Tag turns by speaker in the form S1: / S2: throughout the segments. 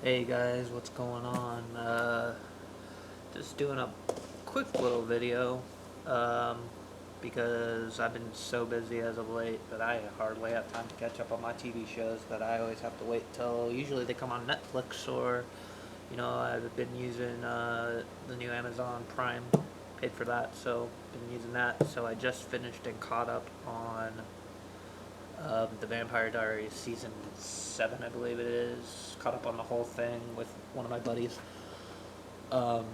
S1: Hey guys, what's going on? Just doing a quick little video um, because I've been so busy as of late that I hardly have time to catch up on my TV shows that I always have to wait till usually they come on Netflix or, I've been using the new Amazon Prime, paid for that, so been using that. So I just finished and caught up on the Vampire Diaries season 7, I believe it is. Caught up on the whole thing with one of my buddies. Um,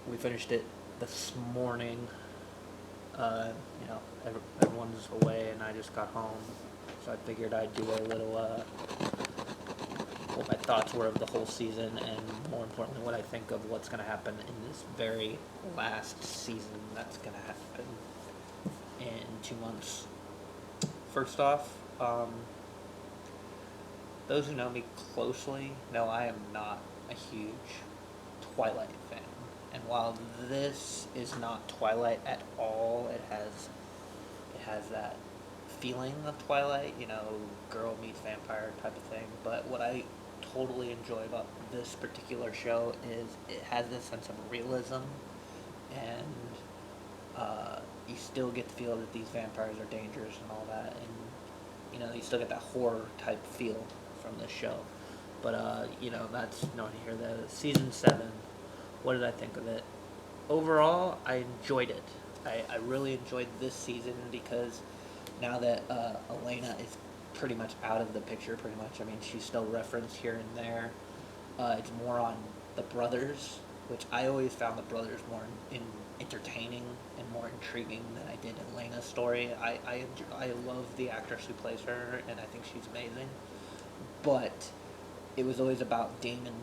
S1: we finished it this morning. Everyone's away and I just got home, so I figured I'd do a little what my thoughts were of the whole season, and more importantly, what I think of what's going to happen in this very last season that's going to happen in 2 months. First off, those who know me closely know I am not a huge Twilight fan. And while this is not Twilight at all, it has that feeling of Twilight, girl meets vampire type of thing. But what I totally enjoy about this particular show is it has this sense of realism, and you still get the feel that these vampires are dangerous and all that, and you still get that horror type feel from this show. But that's not here. The season 7. What did I think of it? Overall, I enjoyed it. I really enjoyed this season because now that Elena is pretty much out of the picture, pretty much. I mean, she's still referenced here and there. It's more on the brothers, which I always found the brothers more entertaining and more intriguing than I did Elena's story. I love the actress who plays her, and I think she's amazing. But it was always about Damon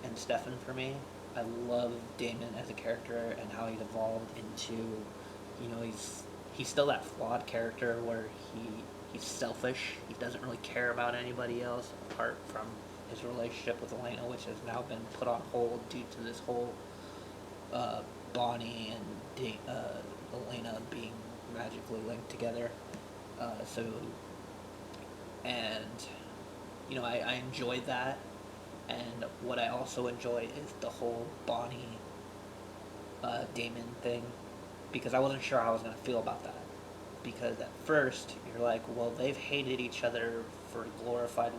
S1: and Stefan for me. I love Damon as a character and how he's evolved into, he's still that flawed character where he's selfish. He doesn't really care about anybody else apart from his relationship with Elena, which has now been put on hold due to this whole Bonnie and Elena being magically linked together. So, and I enjoyed that. And what I also enjoy is the whole Bonnie Damon thing, because I wasn't sure how I was going to feel about that. Because at first, you're like, well, they've hated each other for glorified,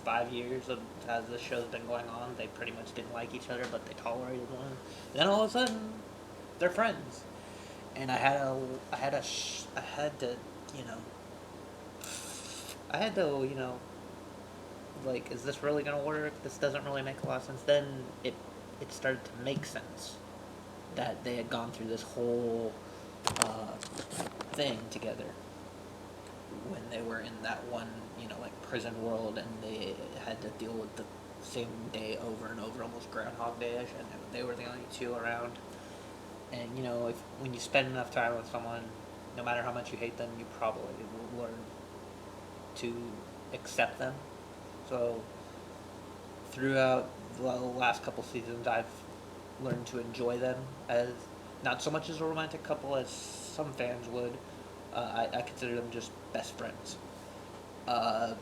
S1: 5 years of, as the show's been going on. They pretty much didn't like each other, but they tolerated one. And then all of a sudden, they're friends. And I had to, you know, I had to, like, is this really gonna work? This doesn't really make a lot of sense. Then it started to make sense that they had gone through this whole uh, thing together when they were in that one, like prison world, and they had to deal with the same day over and over, almost Groundhog Day-ish, and they were the only two around. And if when you spend enough time with someone, no matter how much you hate them, you probably will learn to accept them. So throughout the last couple seasons, I've learned to enjoy them as not so much as a romantic couple as some fans would. I consider them just best friends. Uh,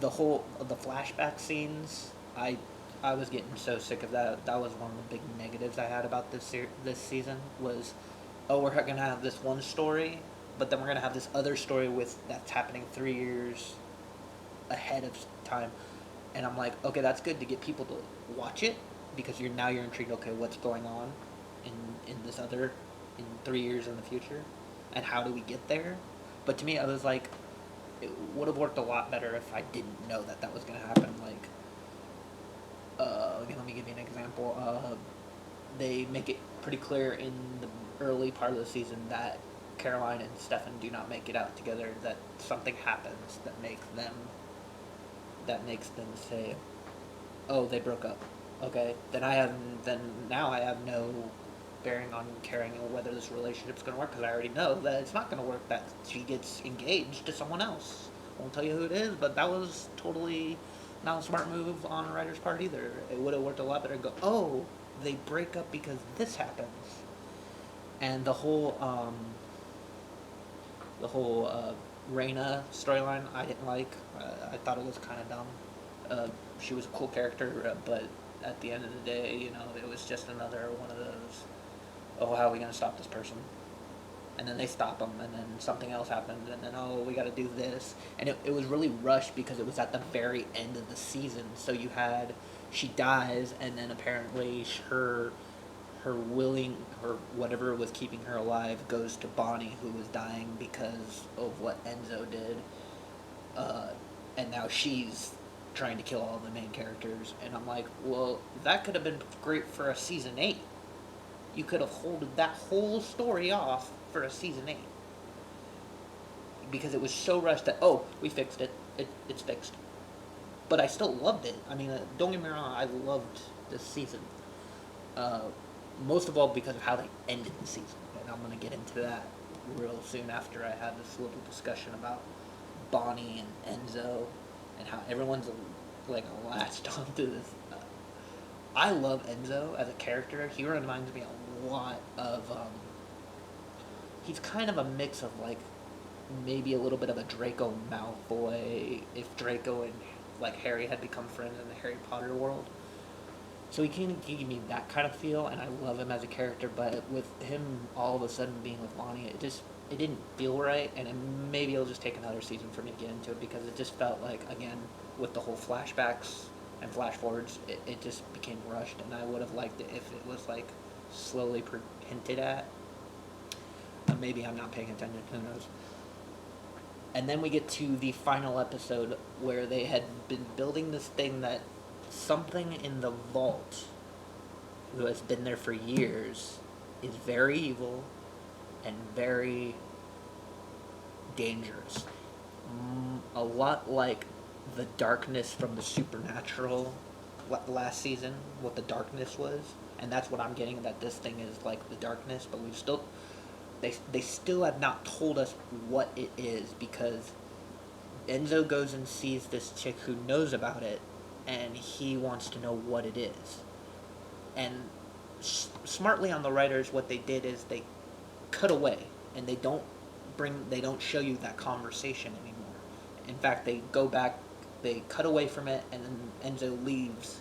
S1: the flashback scenes, I was getting so sick of that. That was one of the big negatives I had about this season was, oh, we're gonna have this one story, but then we're gonna have this other story that's happening 3 years ahead of time, and I'm like, okay, that's good to get people to watch it because you're intrigued. Okay, what's going on in this other in 3 years in the future, and how do we get there? But to me, I was like, it would have worked a lot better if I didn't know that was going to happen. Like, let me give you an example. They make it pretty clear in the early part of the season that Caroline and Stefan do not make it out together. That something happens that makes them say, "Oh, they broke up." Okay, then now I have no bearing on caring whether this relationship's going to work because I already know that it's not going to work. That she gets engaged to someone else. I won't tell you who it is, but that was totally not a smart move on a writer's part either. It would have worked a lot better to go, oh, they break up because this happens, and the whole Reina storyline I didn't like. I thought it was kind of dumb. She was a cool character, but at the end of the day, it was just another one of those. Oh, how are we gonna stop this person? And then they stop them, and then something else happens, and then we got to do this, and it was really rushed because it was at the very end of the season. So you had she dies, and then apparently her whatever was keeping her alive goes to Bonnie, who was dying because of what Enzo did, uh, and now she's trying to kill all the main characters, and I'm like, well, that could have been great for a season 8. You could have holded that whole story off for a season 8 because it was so rushed that we fixed it. It's fixed. But I still loved it. I mean, don't get me wrong, I loved this season. Uh, Most of all because of how they ended the season, and I'm gonna get into that real soon after I have this little discussion about Bonnie and Enzo and how everyone's like latched onto this. I love Enzo as a character. He reminds me a lot of. He's kind of a mix of like maybe a little bit of a Draco Malfoy if Draco and like Harry had become friends in the Harry Potter world. So he can give me that kind of feel, and I love him as a character. But with him all of a sudden being with Bonnie, it didn't feel right, and maybe it'll just take another season for me to get into it because it just felt like again with the whole flashbacks and flash forwards, it just became rushed, and I would have liked it if it was like slowly hinted at. Maybe I'm not paying attention. Who knows? And then we get to the final episode where they had been building this thing that something in the vault, who has been there for years, is very evil and very dangerous. A lot like the darkness from the Supernatural last season, what the darkness was. And that's what I'm getting, that this thing is like the darkness, but we've still... They still have not told us what it is, because Enzo goes and sees this chick who knows about it, and he wants to know what it is. And smartly on the writers, what they did is they cut away, and they don't show you that conversation anymore. In fact, they go back, they cut away from it, and then Enzo leaves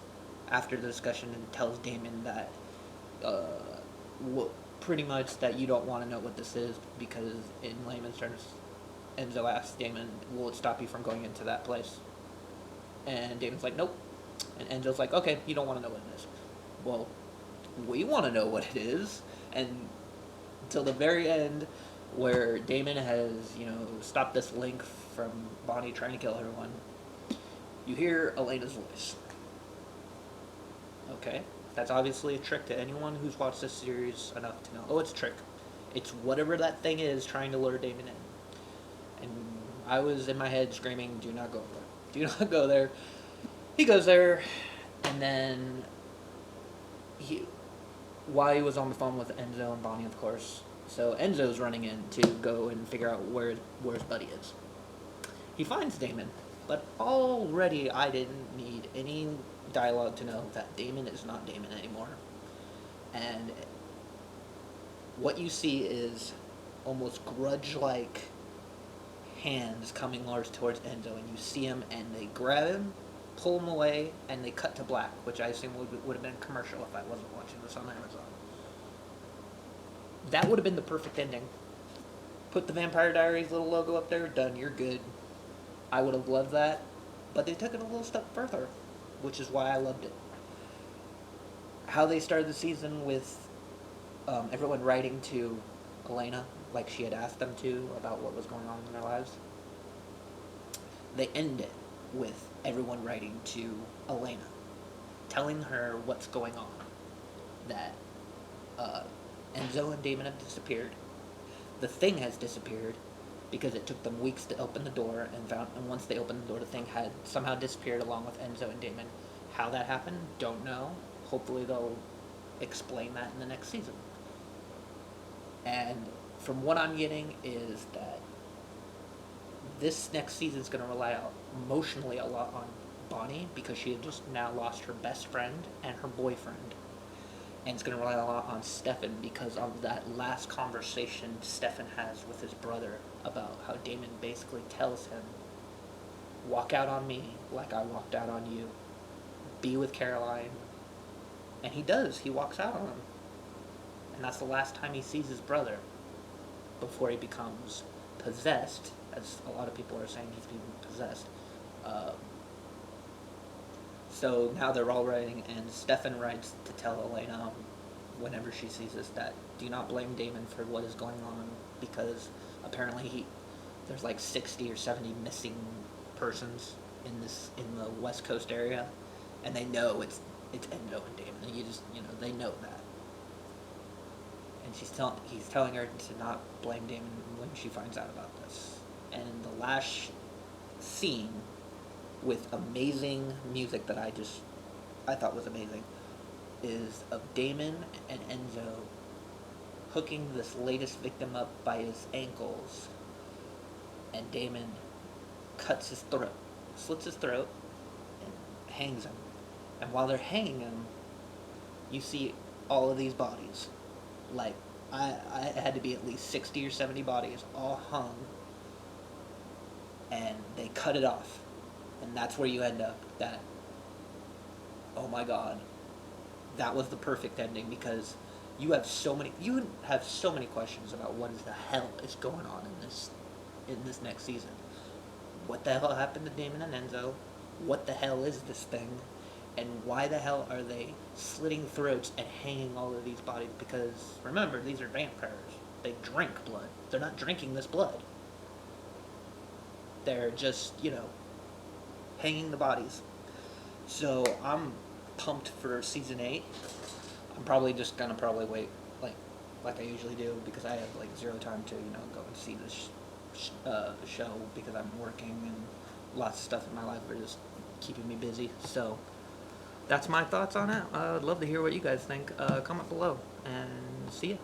S1: after the discussion and tells Damon that pretty much that you don't want to know what this is, because in layman's terms, Enzo asks Damon, will it stop you from going into that place? And Damon's like, nope. And Enzo's like, okay, you don't want to know what it is. Well, we want to know what it is. And until the very end, where Damon has, stopped this link from Bonnie trying to kill everyone, you hear Elena's voice. Okay? That's obviously a trick to anyone who's watched this series enough to know. Oh, it's a trick. It's whatever that thing is trying to lure Damon in. And I was in my head screaming, do not go there. Do not go there. He goes there, and then while he was on the phone with Enzo and Bonnie, of course, so Enzo's running in to go and figure out where his buddy is. He finds Damon, but already I didn't need any dialogue to know that Damon is not Damon anymore. And what you see is almost grudge-like hands coming towards Enzo, and you see him, and they grab him, pull him away, and they cut to black, which I assume would have been a commercial if I wasn't watching this on Amazon. That would have been the perfect ending. Put the Vampire Diaries little logo up there, done, you're good. I would have loved that, but they took it a little step further, which is why I loved it. How they started the season with everyone writing to Elena, like she had asked them to, about what was going on in their lives. They end it with everyone writing to Elena, telling her what's going on. That Enzo and Damon have disappeared. The thing has disappeared because it took them weeks to open the door, and once they opened the door, the thing had somehow disappeared along with Enzo and Damon. How that happened, don't know. Hopefully they'll explain that in the next season. And from what I'm getting is that this next season is going to rely emotionally a lot on Bonnie, because she had just now lost her best friend and her boyfriend. And it's going to rely a lot on Stefan because of that last conversation Stefan has with his brother about how Damon basically tells him walk out on me like I walked out on you. Be with Caroline. And he does. He walks out on him. And that's the last time he sees his brother before he becomes possessed, as a lot of people are saying he's being possessed. Uh, so now they're all writing, and Stefan writes to tell Elena whenever she sees this that do not blame Damon for what is going on, because apparently there's like 60 or 70 missing persons in the West Coast area, and they know it's Enzo and Damon, and they know that. And he's telling her to not blame Damon when she finds out about this. And the last scene with amazing music that I thought was amazing is of Damon and Enzo hooking this latest victim up by his ankles, and Damon cuts his throat, slits his throat, and hangs him. And while they're hanging him, you see all of these bodies. Like, I had to be at least 60 or 70 bodies all hung, and they cut it off. And that's where you end up. Oh my god, that was the perfect ending, because you have so many questions about what the hell is going on in this next season. What the hell happened to Damon and Enzo? What the hell is this thing? And why the hell are they slitting throats and hanging all of these bodies? Because remember, these are vampires. They drink blood. They're not drinking this blood. They're just, hanging the bodies. So I'm pumped for season 8. I'm probably just gonna wait like I usually do, because I have like zero time to go and see this show, because I'm working and lots of stuff in my life are just keeping me busy. So that's my thoughts on it. I'd love to hear what you guys think. Comment below, and see ya.